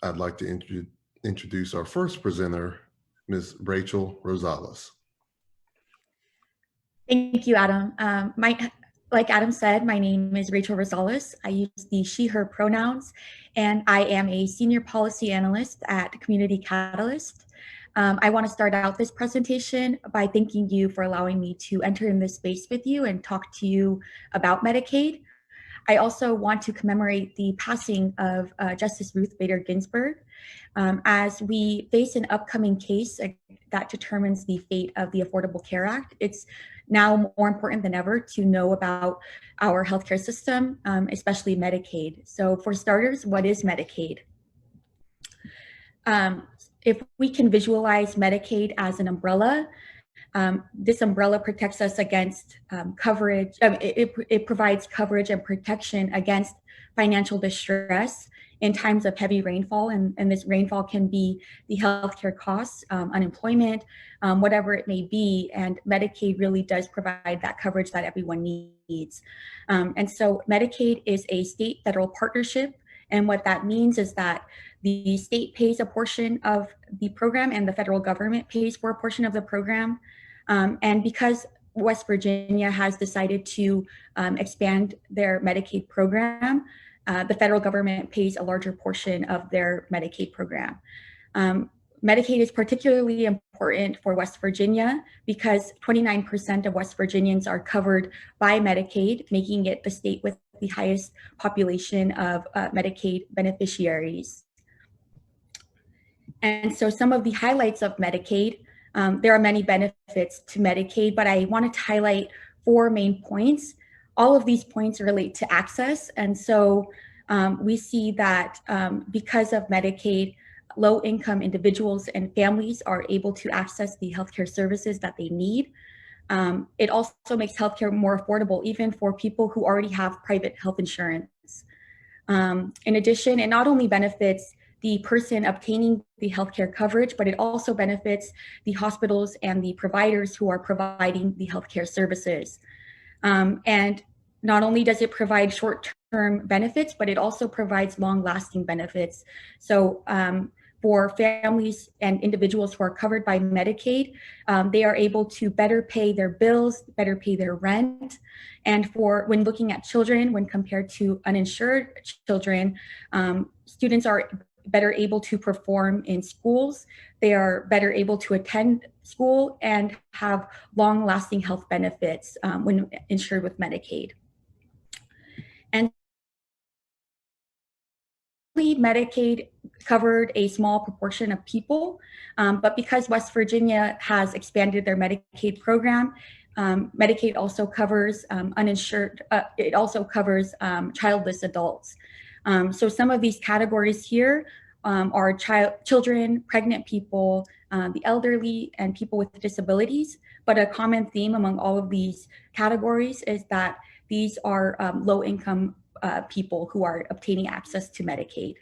I'd like to introduce our first presenter, Ms. Rachel Rosales. Thank you, Adam. Like Adam said, my name is Rachel Rosales. I use the she, her pronouns, and I am a senior policy analyst at Community Catalyst. I want to start out this presentation by thanking you for allowing me to enter in this space with you and talk to you about Medicaid. I also want to commemorate the passing of Justice Ruth Bader Ginsburg as we face an upcoming case that determines the fate of the Affordable Care Act. It's now more important than ever to know about our healthcare system, especially Medicaid. So for starters, what is Medicaid? If we can visualize Medicaid as an umbrella, this umbrella protects us against coverage. It provides coverage and protection against financial distress in times of heavy rainfall, and this rainfall can be the healthcare costs, unemployment, whatever it may be, and Medicaid really does provide that coverage that everyone needs. And so Medicaid is a state-federal partnership, and what that means is that the state pays a portion of the program and the federal government pays for a portion of the program. And because West Virginia has decided to expand their Medicaid program, the federal government pays a larger portion of their Medicaid program. Medicaid is particularly important for West Virginia because 29% of West Virginians are covered by Medicaid, making it the state with the highest population of Medicaid beneficiaries. And so some of the highlights of Medicaid, there are many benefits to Medicaid, but I wanted to highlight 4 main points. All of these points relate to access. And so we see that because of Medicaid, low-income individuals and families are able to access the healthcare services that they need. It also makes healthcare more affordable, even for people who already have private health insurance. In addition, it not only benefits the person obtaining the healthcare coverage, but it also benefits the hospitals and the providers who are providing the healthcare services. And not only does it provide short-term benefits, but it also provides long-lasting benefits. So for families and individuals who are covered by Medicaid, they are able to better pay their bills, better pay their rent. And for when looking at children, when compared to uninsured children, students are better able to perform in schools. They are better able to attend school and have long-lasting health benefits when insured with Medicaid. And Medicaid covered a small proportion of people, but because West Virginia has expanded their Medicaid program, Medicaid also covers uninsured, it also covers childless adults. So some of these categories here are children, pregnant people, the elderly, and people with disabilities. But a common theme among all of these categories is that these are low-income people who are obtaining access to Medicaid.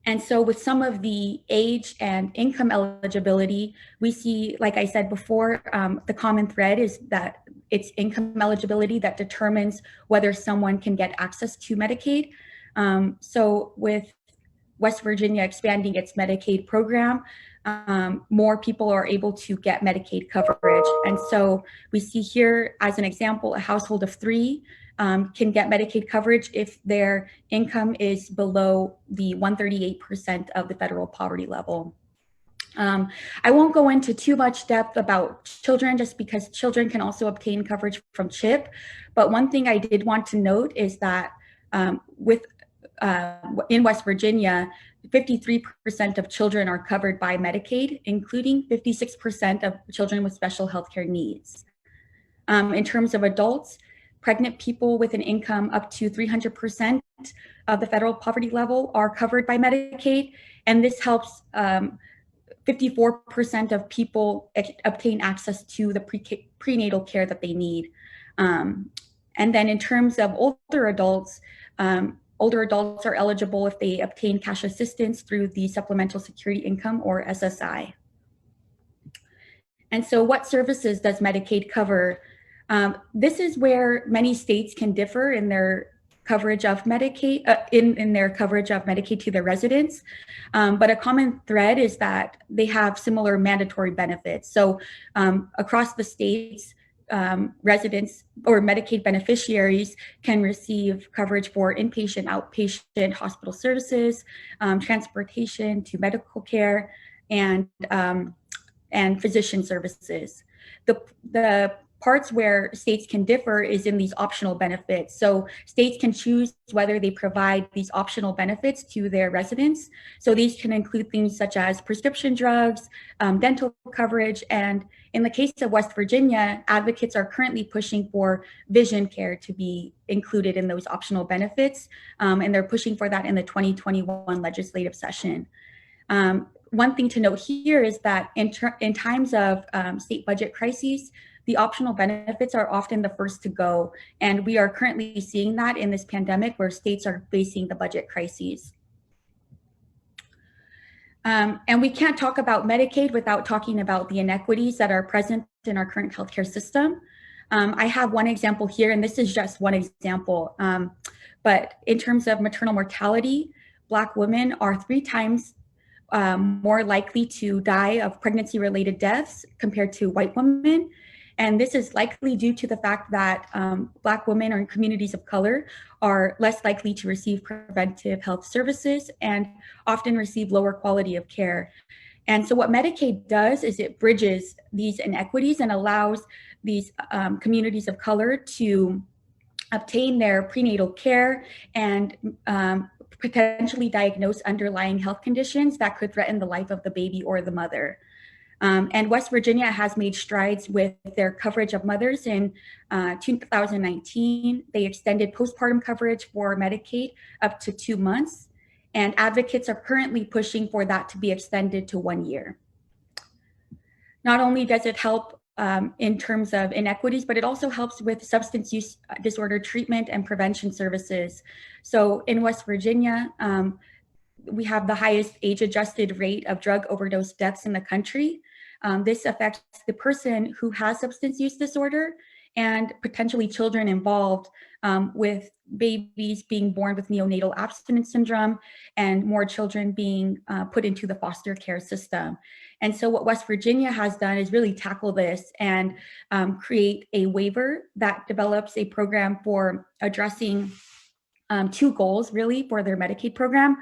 And so with some of the age and income eligibility, we see, like I said before, the common thread is that it's income eligibility that determines whether someone can get access to Medicaid. So with West Virginia expanding its Medicaid program, more people are able to get Medicaid coverage. And so we see here, as an example, a household of 3 can get Medicaid coverage if their income is below the 138% of the federal poverty level. I won't go into too much depth about children just because children can also obtain coverage from CHIP. But one thing I did want to note is that in West Virginia, 53% of children are covered by Medicaid, including 56% of children with special healthcare needs. In terms of adults, pregnant people with an income up to 300% of the federal poverty level are covered by Medicaid, and this helps 54% of people obtain access to the prenatal care that they need. And then in terms of older adults are eligible if they obtain cash assistance through the Supplemental Security Income, or SSI. And so what services does Medicaid cover? This is where many states can differ in their coverage of Medicaid, in their coverage of Medicaid to their residents. But a common thread is that they have similar mandatory benefits. So across the states, residents or Medicaid beneficiaries can receive coverage for inpatient, outpatient hospital services, transportation to medical care, and physician services. The parts where states can differ is in these optional benefits. So states can choose whether they provide these optional benefits to their residents. So these can include things such as prescription drugs, dental coverage, and in the case of West Virginia, advocates are currently pushing for vision care to be included in those optional benefits, and they're pushing for that in the 2021 legislative session. One thing to note here is that in times of state budget crises, the optional benefits are often the first to go. And we are currently seeing that in this pandemic where states are facing the budget crises. And we can't talk about Medicaid without talking about the inequities that are present in our current healthcare system. I have one example here, and this is just one example. But in terms of maternal mortality, Black women are 3 times more likely to die of pregnancy-related deaths compared to white women. And this is likely due to the fact that Black women or communities of color are less likely to receive preventive health services and often receive lower quality of care. And so what Medicaid does is it bridges these inequities and allows these communities of color to obtain their prenatal care and potentially diagnose underlying health conditions that could threaten the life of the baby or the mother. And West Virginia has made strides with their coverage of mothers. In 2019, they extended postpartum coverage for Medicaid up to 2 months, and advocates are currently pushing for that to be extended to 1 year. Not only does it help in terms of inequities, but it also helps with substance use disorder treatment and prevention services. So in West Virginia, we have the highest age-adjusted rate of drug overdose deaths in the country. This affects the person who has substance use disorder and potentially children involved, with babies being born with neonatal abstinence syndrome and more children being put into the foster care system. And so what West Virginia has done is really tackle this and create a waiver that develops a program for addressing 2 goals really for their Medicaid program.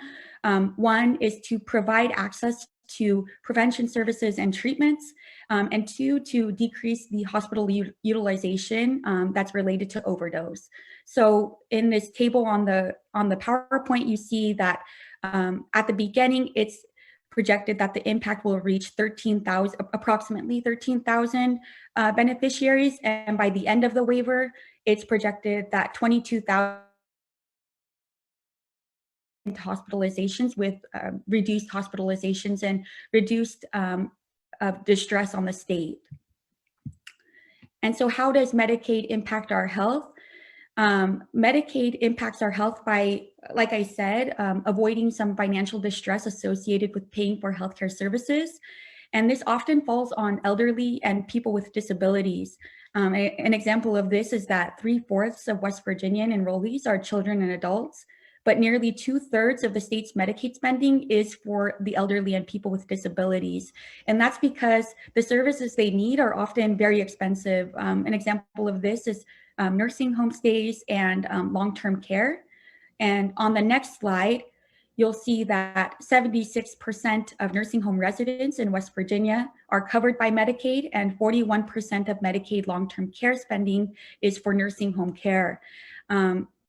One is to provide access to prevention services and treatments, and 2, to decrease the hospital utilization that's related to overdose. So in this table on the PowerPoint, you see that at the beginning, it's projected that the impact will reach approximately 13,000 beneficiaries, and by the end of the waiver, it's projected that 22,000 hospitalizations with reduced hospitalizations and reduced distress on the state. And so how does Medicaid impact our health? Medicaid impacts our health by, like I said, avoiding some financial distress associated with paying for healthcare services. And this often falls on elderly and people with disabilities. An example of this is that 3/4 of West Virginian enrollees are children and adults, but nearly 2/3 of the state's Medicaid spending is for the elderly and people with disabilities. And that's because the services they need are often very expensive. An example of this is nursing home stays and long-term care. And on the next slide, you'll see that 76% of nursing home residents in West Virginia are covered by Medicaid, and 41% of Medicaid long-term care spending is for nursing home care.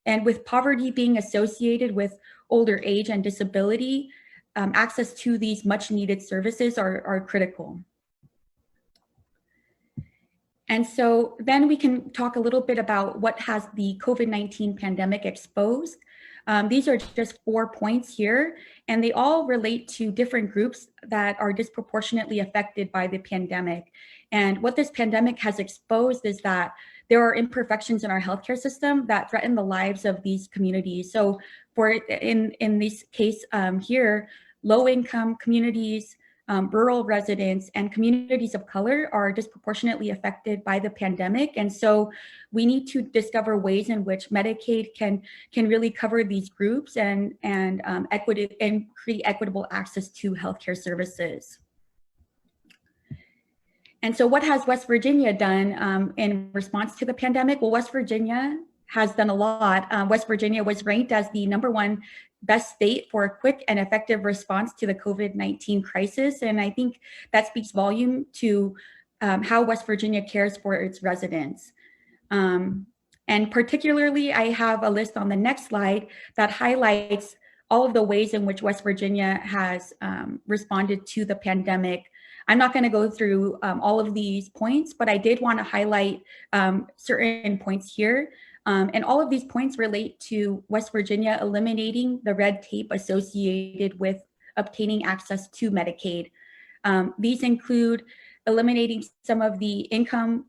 And with poverty being associated with older age and disability, access to these much needed services are critical. And so then we can talk a little bit about what has the COVID-19 pandemic exposed. These are just 4 points here, and they all relate to different groups that are disproportionately affected by the pandemic. And what this pandemic has exposed is that there are imperfections in our healthcare system that threaten the lives of these communities. So in this case here, low-income communities, rural residents, and communities of color are disproportionately affected by the pandemic. And so we need to discover ways in which Medicaid can really cover these groups and create equitable access to healthcare services. And so what has West Virginia done in response to the pandemic? Well, West Virginia has done a lot. West Virginia was ranked as the #1 best state for a quick and effective response to the COVID-19 crisis. And I think that speaks volume to how West Virginia cares for its residents. And particularly, I have a list on the next slide that highlights all of the ways in which West Virginia has responded to the pandemic. I'm not going to go through all of these points, but I did want to highlight certain points here. And all of these points relate to West Virginia eliminating the red tape associated with obtaining access to Medicaid. These include eliminating some of the income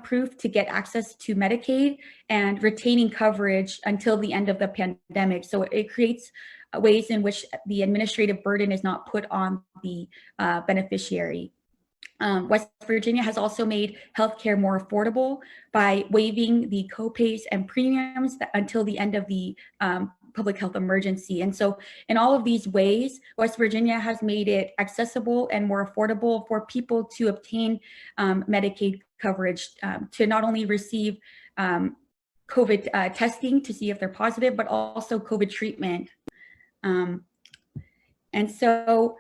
proof to get access to Medicaid and retaining coverage until the end of the pandemic. So it creates ways in which the administrative burden is not put on the beneficiary. West Virginia has also made healthcare more affordable by waiving the copays and premiums until the end of the public health emergency. And so in all of these ways, West Virginia has made it accessible and more affordable for people to obtain Medicaid coverage, to not only receive COVID testing to see if they're positive, but also COVID treatment. And so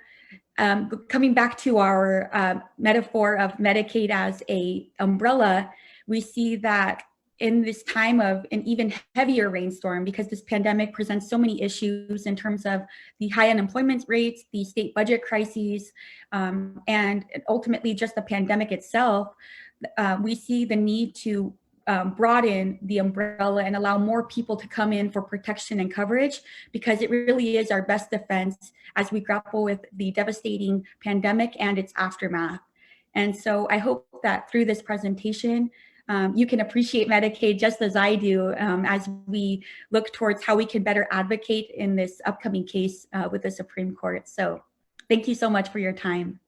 coming back to our metaphor of Medicaid as an umbrella, we see that in this time of an even heavier rainstorm, because this pandemic presents so many issues in terms of the high unemployment rates, the state budget crises, and ultimately just the pandemic itself, we see the need to broaden the umbrella and allow more people to come in for protection and coverage, because it really is our best defense as we grapple with the devastating pandemic and its aftermath. And so I hope that through this presentation, you can appreciate Medicaid just as I do, as we look towards how we can better advocate in this upcoming case with the Supreme Court. So thank you so much for your time.